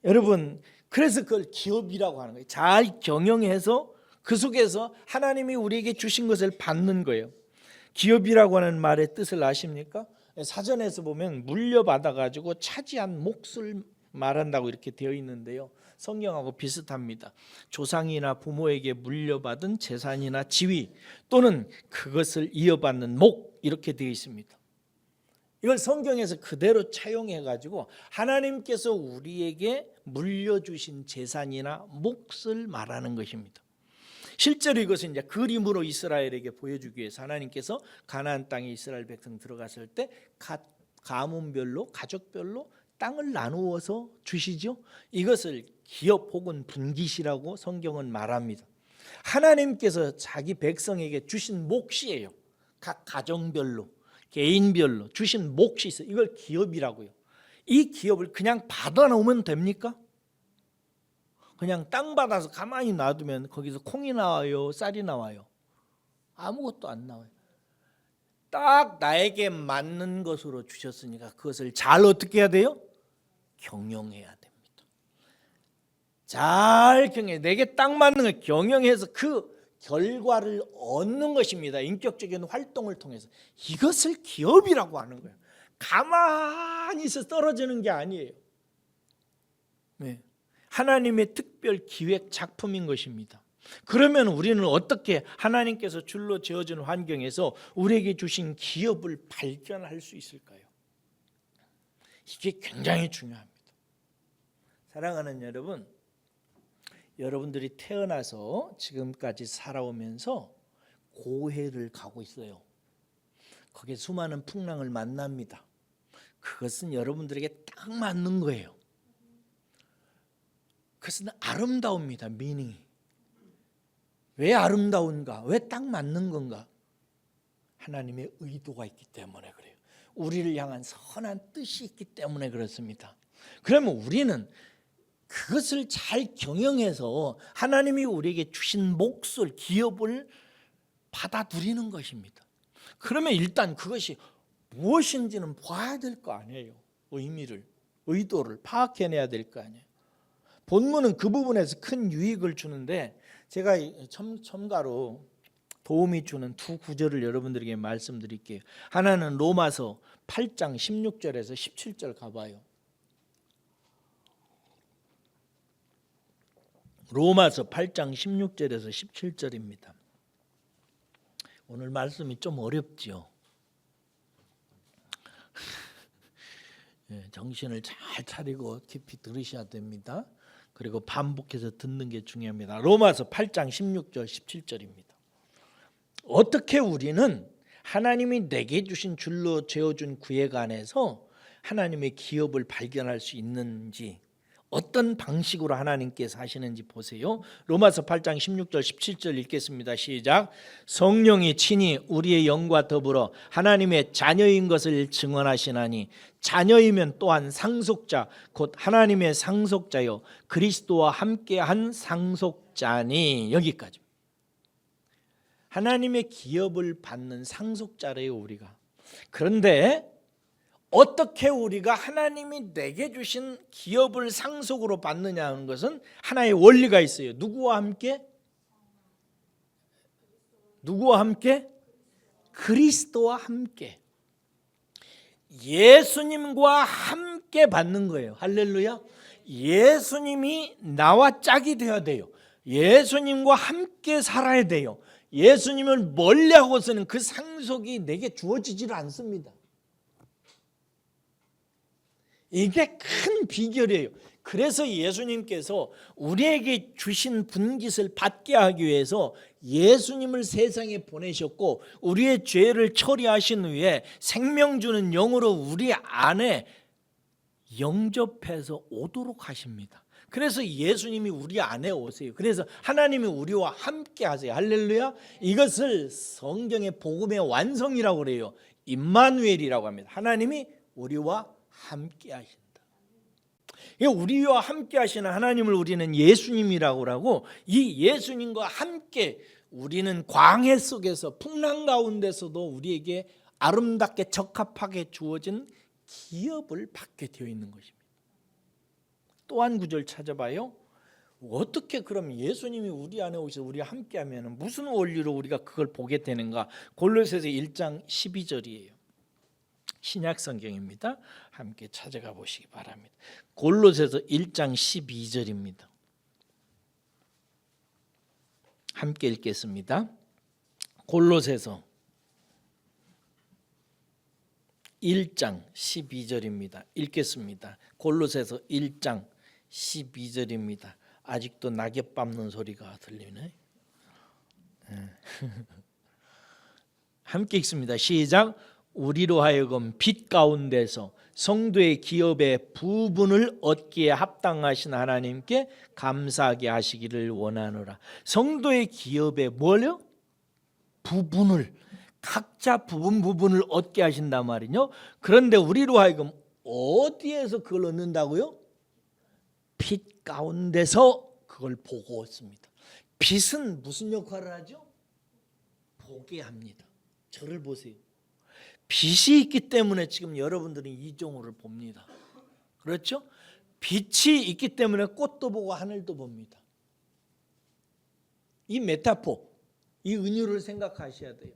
여러분, 그래서 그걸 기업이라고 하는 거예요. 잘 경영해서 그 속에서 하나님이 우리에게 주신 것을 받는 거예요. 기업이라고 하는 말의 뜻을 아십니까? 사전에서 보면 물려받아 가지고 차지한 몫을 말한다고 이렇게 되어 있는데요. 성경하고 비슷합니다. 조상이나 부모에게 물려받은 재산이나 지위 또는 그것을 이어받는 목 이렇게 되어 있습니다. 이걸 성경에서 그대로 차용해 가지고 하나님께서 우리에게 물려주신 재산이나 몫을 말하는 것입니다. 실제로 이것은 이제 그림으로 이스라엘에게 보여주기 위해서 하나님께서 가나안 땅에 이스라엘 백성 들어갔을 때 가문별로 가족별로 땅을 나누어서 주시죠. 이것을 기업 혹은 분깃이라고 성경은 말합니다. 하나님께서 자기 백성에게 주신 몫이에요. 각 가정별로 개인별로 주신 몫이 있어요. 이걸 기업이라고요. 이 기업을 그냥 받아놓으면 됩니까? 그냥 땅 받아서 가만히 놔두면 거기서 콩이 나와요? 쌀이 나와요? 아무것도 안 나와요. 딱 나에게 맞는 것으로 주셨으니까 그것을 잘 어떻게 해야 돼요? 경영해야 됩니다. 잘 경영해. 내게 딱 맞는 걸 경영해서 그 결과를 얻는 것입니다. 인격적인 활동을 통해서. 이것을 기업이라고 하는 거예요. 가만히 있어 떨어지는 게 아니에요. 네. 하나님의 특별 기획 작품인 것입니다. 그러면 우리는 어떻게 하나님께서 줄로 지어준 환경에서 우리에게 주신 기업을 발견할 수 있을까요? 이게 굉장히 중요합니다. 사랑하는 여러분, 여러분들이 태어나서 지금까지 살아오면서 고해를 가고 있어요. 거기에 수많은 풍랑을 만납니다. 그것은 여러분들에게 딱 맞는 거예요. 그것은 아름다웁니다. 미닝이. 왜 아름다운가? 왜 딱 맞는 건가? 하나님의 의도가 있기 때문에 그래요. 우리를 향한 선한 뜻이 있기 때문에 그렇습니다. 그러면 우리는 그것을 잘 경영해서 하나님이 우리에게 주신 몫을, 기업을 받아들이는 것입니다. 그러면 일단 그것이 무엇인지는 봐야 될 거 아니에요. 의미를, 의도를 파악해내야 될 거 아니에요. 본문은 그 부분에서 큰 유익을 주는데 제가 첨가로 도움이 주는 두 구절을 여러분들에게 말씀드릴게요. 하나는 로마서 8장 16절에서 17절 가봐요. 로마서 8장 16절에서 17절입니다. 오늘 말씀이 좀 어렵죠. 정신을 잘 차리고 깊이 들으셔야 됩니다. 그리고 반복해서 듣는 게 중요합니다. 로마서 8장 16절 17절입니다. 어떻게 우리는 하나님이 내게 주신 줄로 재어준 구획 안에서 하나님의 기업을 발견할 수 있는지, 어떤 방식으로 하나님께서 하시는지 보세요. 로마서 8장 16절 17절 읽겠습니다. 시작. 성령이 친히 우리의 영과 더불어 하나님의 자녀인 것을 증언하시나니 자녀이면 또한 상속자 곧 하나님의 상속자요 그리스도와 함께한 상속자니. 여기까지. 하나님의 기업을 받는 상속자래요 우리가. 그런데 어떻게 우리가 하나님이 내게 주신 기업을 상속으로 받느냐 하는 것은 하나의 원리가 있어요. 누구와 함께? 누구와 함께? 그리스도와 함께. 예수님과 함께 받는 거예요. 할렐루야. 예수님이 나와 짝이 되어야 돼요. 예수님과 함께 살아야 돼요. 예수님을 멀리하고서는 그 상속이 내게 주어지질 않습니다. 이게 큰 비결이에요. 그래서 예수님께서 우리에게 주신 분깃을 받게 하기 위해서 예수님을 세상에 보내셨고 우리의 죄를 처리하신 후에 생명 주는 영으로 우리 안에 영접해서 오도록 하십니다. 그래서 예수님이 우리 안에 오세요. 그래서 하나님이 우리와 함께 하세요. 할렐루야. 이것을 성경의 복음의 완성이라고 그래요. 임마누엘이라고 합니다. 하나님이 우리와 함께 하신다. 우리와 함께 하시는 하나님을 우리는 예수님이라고 하고, 이 예수님과 함께 우리는 광해 속에서 풍랑 가운데서도 우리에게 아름답게 적합하게 주어진 기업을 받게 되어 있는 것입니다. 또 한 구절 찾아봐요. 어떻게 그럼 예수님이 우리 안에 오셔서 우리와 함께하면 무슨 원리로 우리가 그걸 보게 되는가? 골로새서 1장 12절이에요. 신약 성경입니다. 함께 찾아가 보시기 바랍니다. 골로새서 1장 12절입니다. 함께 읽겠습니다. 골로새서 1장 12절입니다. 읽겠습니다. 골로새서 1장 12절입니다. 아직도 낙엽 밟는 소리가 들리네. 함께 읽습니다. 시작. 우리로 하여금 빛 가운데서 성도의 기업의 부분을 얻기에 합당하신 하나님께 감사하게 하시기를 원하노라. 성도의 기업의 뭐요? 부분을, 각자 부분을 얻게 하신단 말이죠. 그런데 우리로 하여금 어디에서 그걸 얻는다고요? 빛 가운데서 그걸 보고 얻습니다. 빛은 무슨 역할을 하죠? 보게 합니다. 저를 보세요. 빛이 있기 때문에 지금 여러분들은 이종호를 봅니다. 그렇죠? 빛이 있기 때문에 꽃도 보고 하늘도 봅니다. 이 메타포, 이 은유를 생각하셔야 돼요.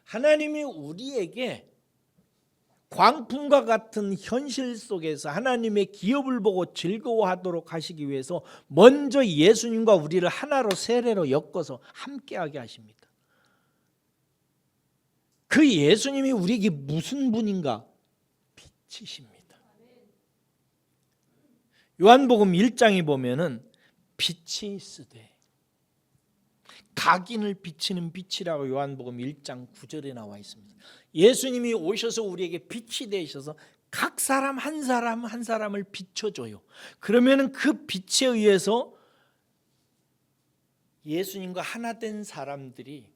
하나님이 우리에게 광풍과 같은 현실 속에서 하나님의 기업을 보고 즐거워하도록 하시기 위해서 먼저 예수님과 우리를 하나로 세례로 엮어서 함께하게 하십니다. 그 예수님이 우리에게 무슨 분인가? 빛이십니다. 요한복음 1장에 보면은 빛이 있으되, 각인을 비치는 빛이라고 요한복음 1장 9절에 나와 있습니다. 예수님이 오셔서 우리에게 빛이 되셔서 각 사람 한 사람을 비춰줘요. 그러면은 그 빛에 의해서 예수님과 하나 된 사람들이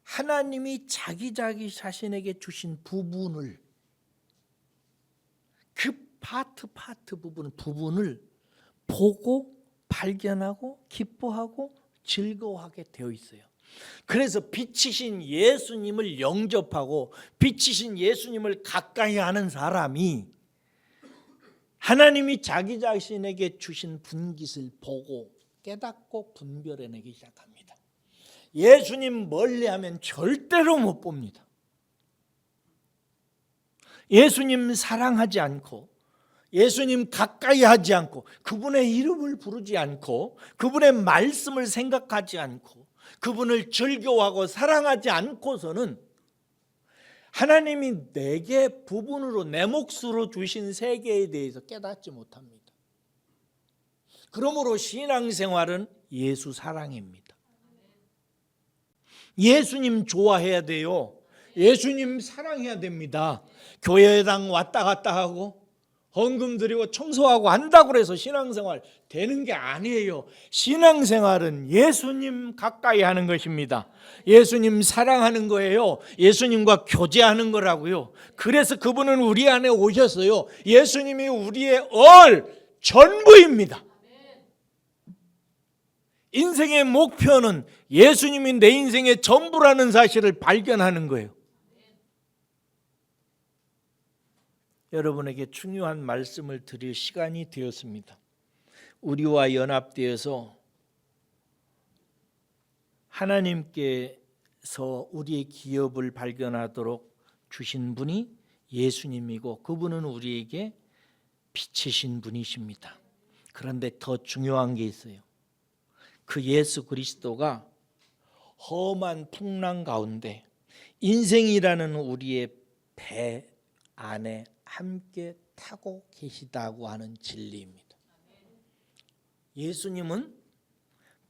하나님이 자기 자신에게 주신 부분을, 그 파트 부분을 보고 발견하고 기뻐하고 즐거워하게 되어 있어요. 그래서 빛이신 예수님을 영접하고 빛이신 예수님을 가까이 하는 사람이 하나님이 자기 자신에게 주신 분깃을 보고 깨닫고 분별해내기 시작합니다. 예수님 멀리하면 절대로 못 봅니다. 예수님 사랑하지 않고, 예수님 가까이 하지 않고, 그분의 이름을 부르지 않고, 그분의 말씀을 생각하지 않고, 그분을 즐겨하고 사랑하지 않고서는 하나님이 내게 부분으로 내 몫으로 주신 세계에 대해서 깨닫지 못합니다. 그러므로 신앙생활은 예수 사랑입니다. 예수님 좋아해야 돼요. 예수님 사랑해야 됩니다. 교회당 왔다 갔다 하고 헌금 드리고 청소하고 한다고 해서 신앙생활 되는 게 아니에요. 신앙생활은 예수님 가까이 하는 것입니다. 예수님 사랑하는 거예요. 예수님과 교제하는 거라고요. 그래서 그분은 우리 안에 오셨어요. 예수님이 우리의 전부입니다. 인생의 목표는 예수님이 내 인생의 전부라는 사실을 발견하는 거예요. 여러분에게 중요한 말씀을 드릴 시간이 되었습니다. 우리와 연합되어서 하나님께서 우리의 기업을 발견하도록 주신 분이 예수님이고, 그분은 우리에게 빛이신 분이십니다. 그런데 더 중요한 게 있어요. 그 예수 그리스도가 험한 풍랑 가운데 인생이라는 우리의 배 안에 함께 타고 계시다고 하는 진리입니다. 예수님은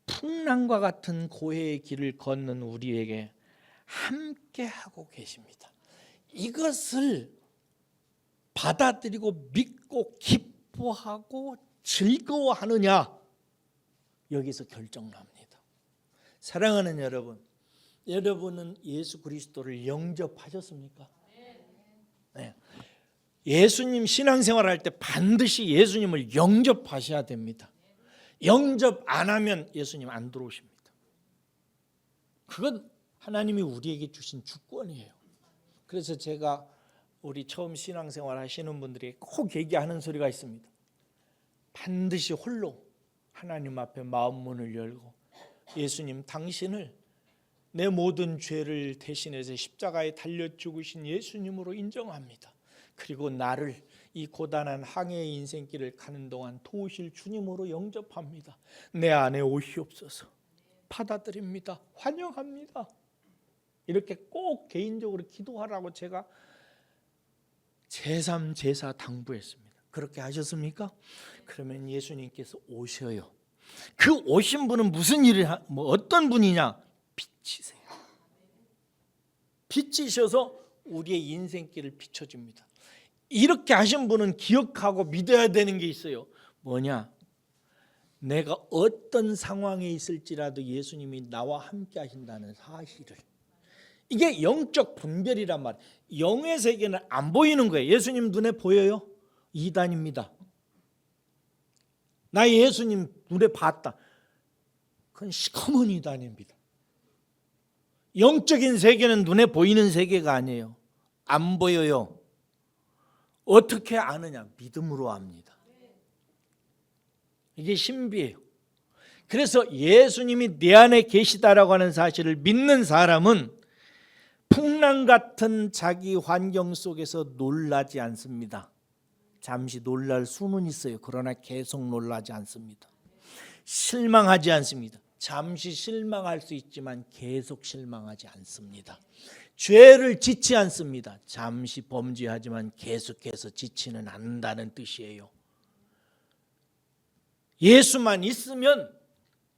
풍랑과 같은 고해의 길을 걷는 우리에게 함께 하고 계십니다. 이것을 받아들이고 믿고 기뻐하고 즐거워하느냐, 여기서 결정납니다. 사랑하는 여러분, 여러분은 예수 그리스도를 영접하셨습니까? 네. 예수님 신앙생활할 때 반드시 예수님을 영접하셔야 됩니다. 영접 안 하면 예수님 안 들어오십니다. 그건 하나님이 우리에게 주신 주권이에요. 그래서 제가 우리 처음 신앙생활 하시는 분들이 꼭 얘기하는 소리가 있습니다. 반드시 홀로 하나님 앞에 마음 문을 열고, 예수님, 당신을 내 모든 죄를 대신해서 십자가에 달려 죽으신 예수님으로 인정합니다. 그리고 나를 이 고단한 항해의 인생길을 가는 동안 도우실 주님으로 영접합니다. 내 안에 오시옵소서. 받아들입니다. 환영합니다. 이렇게 꼭 개인적으로 기도하라고 제가 제3, 제4 당부했습니다. 그렇게 하셨습니까? 그러면 예수님께서 오셔요. 그 오신 분은 무슨 일을 어떤 분이냐? 빛이세요. 빛이셔서 우리의 인생길을 비춰줍니다. 이렇게 하신 분은 기억하고 믿어야 되는 게 있어요. 뭐냐? 내가 어떤 상황에 있을지라도 예수님이 나와 함께 하신다는 사실을. 이게 영적 분별이란 말이에요. 영의 세계는 안 보이는 거예요. 예수님 눈에 보여요? 이단입니다. 나 예수님 눈에 봤다. 그건 시커먼 이단입니다. 영적인 세계는 눈에 보이는 세계가 아니에요. 안 보여요. 어떻게 아느냐? 믿음으로 압니다. 이게 신비예요. 그래서 예수님이 내 안에 계시다라고 하는 사실을 믿는 사람은 풍랑 같은 자기 환경 속에서 놀라지 않습니다. 잠시 놀랄 수는 있어요. 그러나 계속 놀라지 않습니다. 실망하지 않습니다. 잠시 실망할 수 있지만 계속 실망하지 않습니다. 죄를 짓지 않습니다. 잠시 범죄하지만 계속해서 짓지는 않는다는 뜻이에요. 예수만 있으면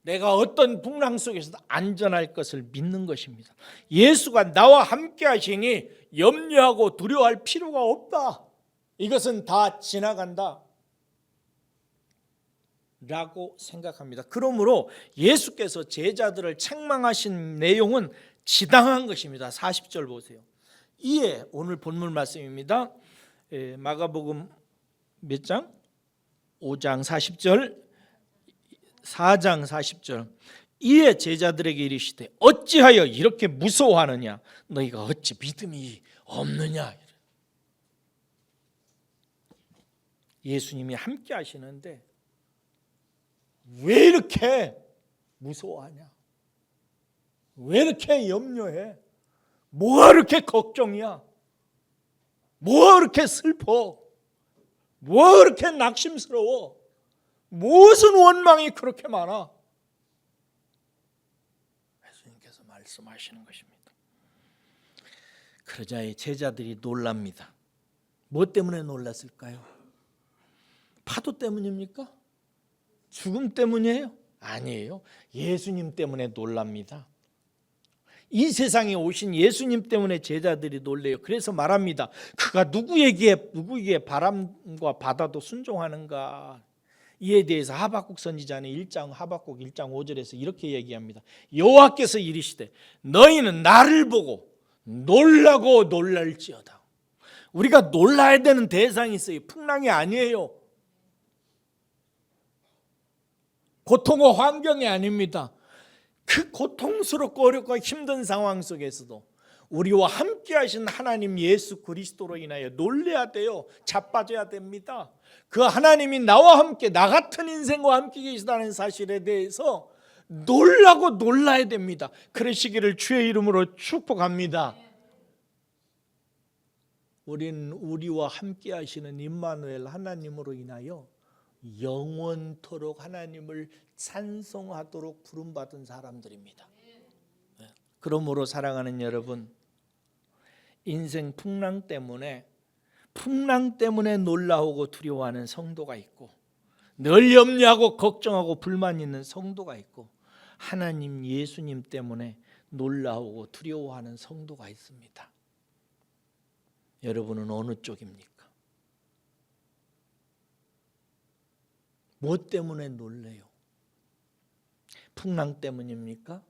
내가 어떤 풍랑 속에서도 안전할 것을 믿는 것입니다. 예수가 나와 함께 하시니 염려하고 두려워할 필요가 없다. 이것은 다 지나간다 라고 생각합니다. 그러므로 예수께서 제자들을 책망하신 내용은 지당한 것입니다. 40절 보세요. 이에 오늘 본문 말씀입니다. 마가복음 몇 장? 5장 40절, 4장 40절. 이에 제자들에게 이르시되 어찌하여 이렇게 무서워하느냐? 너희가 어찌 믿음이 없느냐? 예수님이 함께 하시는데 왜 이렇게 무서워하냐? 왜 이렇게 염려해? 뭐가 이렇게 걱정이야? 뭐가 이렇게 슬퍼? 뭐가 이렇게 낙심스러워? 무슨 원망이 그렇게 많아? 예수님께서 말씀하시는 것입니다. 그러자 제자들이 놀랍니다. 뭐 때문에 놀랐을까요? 파도 때문입니까? 죽음 때문이에요? 아니에요. 예수님 때문에 놀랍니다. 이 세상에 오신 예수님 때문에 제자들이 놀래요. 그래서 말합니다. 그가 누구에게 바람과 바다도 순종하는가? 이에 대해서 하박국 선지자는 하박국 1장 5절에서 이렇게 얘기합니다. 여호와께서 이르시되 너희는 나를 보고 놀라고 놀랄지어다. 우리가 놀라야 되는 대상이 있어요. 풍랑이 아니에요. 고통과 환경이 아닙니다. 그 고통스럽고 어렵고 힘든 상황 속에서도 우리와 함께 하신 하나님 예수 그리스도로 인하여 놀래야 돼요. 자빠져야 됩니다. 그 하나님이 나와 함께, 나 같은 인생과 함께 계시다는 사실에 대해서 놀라고 놀라야 됩니다. 그러시기를 주의 이름으로 축복합니다. 우리는 우리와 함께 하시는 임마누엘 하나님으로 인하여 영원토록 하나님을 찬송하도록 부름받은 사람들입니다. 그러므로 사랑하는 여러분, 인생 풍랑 때문에 놀라우고 두려워하는 성도가 있고, 늘 염려하고 걱정하고 불만 있는 성도가 있고, 하나님 예수님 때문에 놀라우고 두려워하는 성도가 있습니다. 여러분은 어느 쪽입니까? 뭐 때문에 놀래요? 풍랑 때문입니까?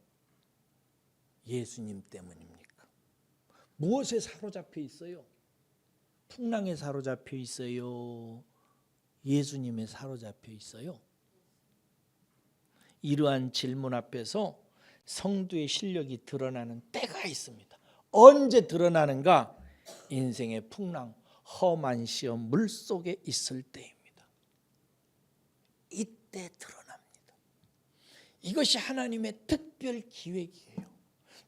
예수님 때문입니까? 무엇에 사로잡혀 있어요? 풍랑에 사로잡혀 있어요? 예수님에 사로잡혀 있어요? 이러한 질문 앞에서 성도의 실력이 드러나는 때가 있습니다. 언제 드러나는가? 인생의 풍랑, 험한 시험 물속에 있을 때입니다. 이때 드러납니다. 이것이 하나님의 특별 기획이에요.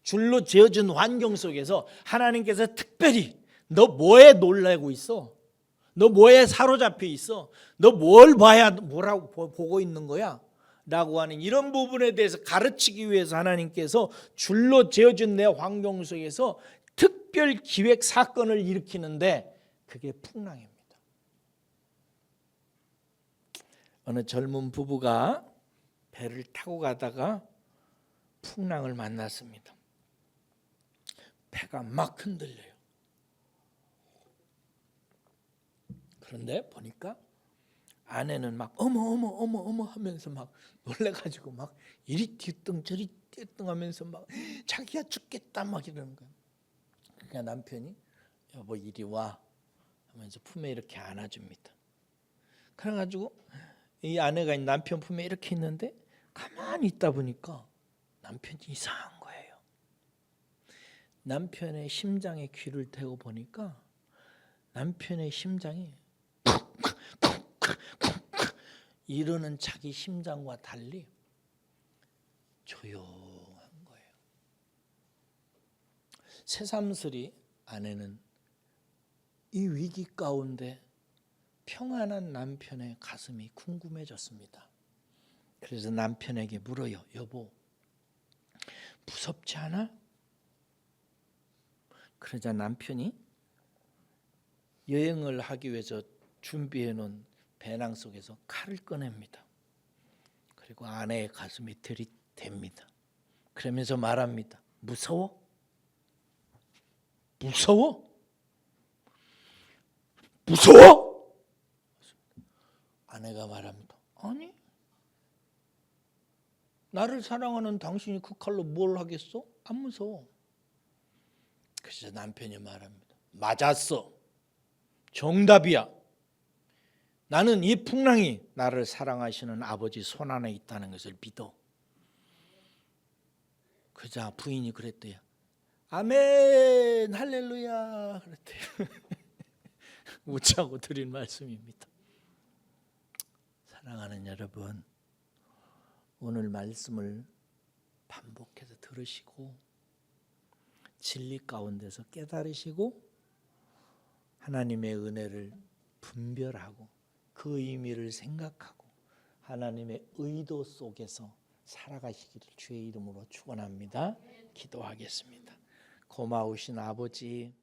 줄로 지어진 환경 속에서 하나님께서 특별히 너 뭐에 놀라고 있어? 너 뭐에 사로잡혀 있어? 너 뭘 봐야 뭐라고 보고 있는 거야? 라고 하는 이런 부분에 대해서 가르치기 위해서 하나님께서 줄로 지어진 내 환경 속에서 특별 기획 사건을 일으키는데 그게 풍랑입니다. 어느 젊은 부부가 배를 타고 가다가 풍랑을 만났습니다. 배가 막 흔들려요. 그런데 보니까 아내는 막 어머 하면서 막 놀래가지고 막 이리 뒤뚱 저리 뒤뚱 하면서 막 자기야 죽겠다 막 이러는 거예요. 그러니까 남편이 여보 이리 와 하면서 품에 이렇게 안아줍니다. 그래가지고 이 아내가 남편 품에 이렇게 있는데 가만히 있다 보니까 남편이 이상한 거예요. 남편의 심장에 귀를 대고 보니까 남편의 심장이 이러는 자기 심장과 달리 조용한 거예요. 새삼스레 아내는 이 위기 가운데 평안한 남편의 가슴이 궁금해졌습니다. 그래서 남편에게 물어요. 여보, 무섭지 않아? 그러자 남편이 여행을 하기 위해서 준비해 놓은 배낭 속에서 칼을 꺼냅니다. 그리고 아내의 가슴에 들이댑니다. 그러면서 말합니다. 무서워? 무서워? 무서워? 아내가 말합니다. 아니, 나를 사랑하는 당신이 그 칼로 뭘 하겠어? 안 무서워. 그래서 남편이 말합니다. 맞았어. 정답이야. 나는 이 풍랑이 나를 사랑하시는 아버지 손 안에 있다는 것을 믿어. 그자 부인이 그랬대요. 아멘 할렐루야 그랬대요. 웃자고 드린 말씀입니다. 사랑하는 여러분, 오늘 말씀을 반복해서 들으시고 진리 가운데서 깨달으시고 하나님의 은혜를 분별하고 그 의미를 생각하고 하나님의 의도 속에서 살아가시기를 주의 이름으로 축원합니다. 기도하겠습니다. 고마우신 아버지,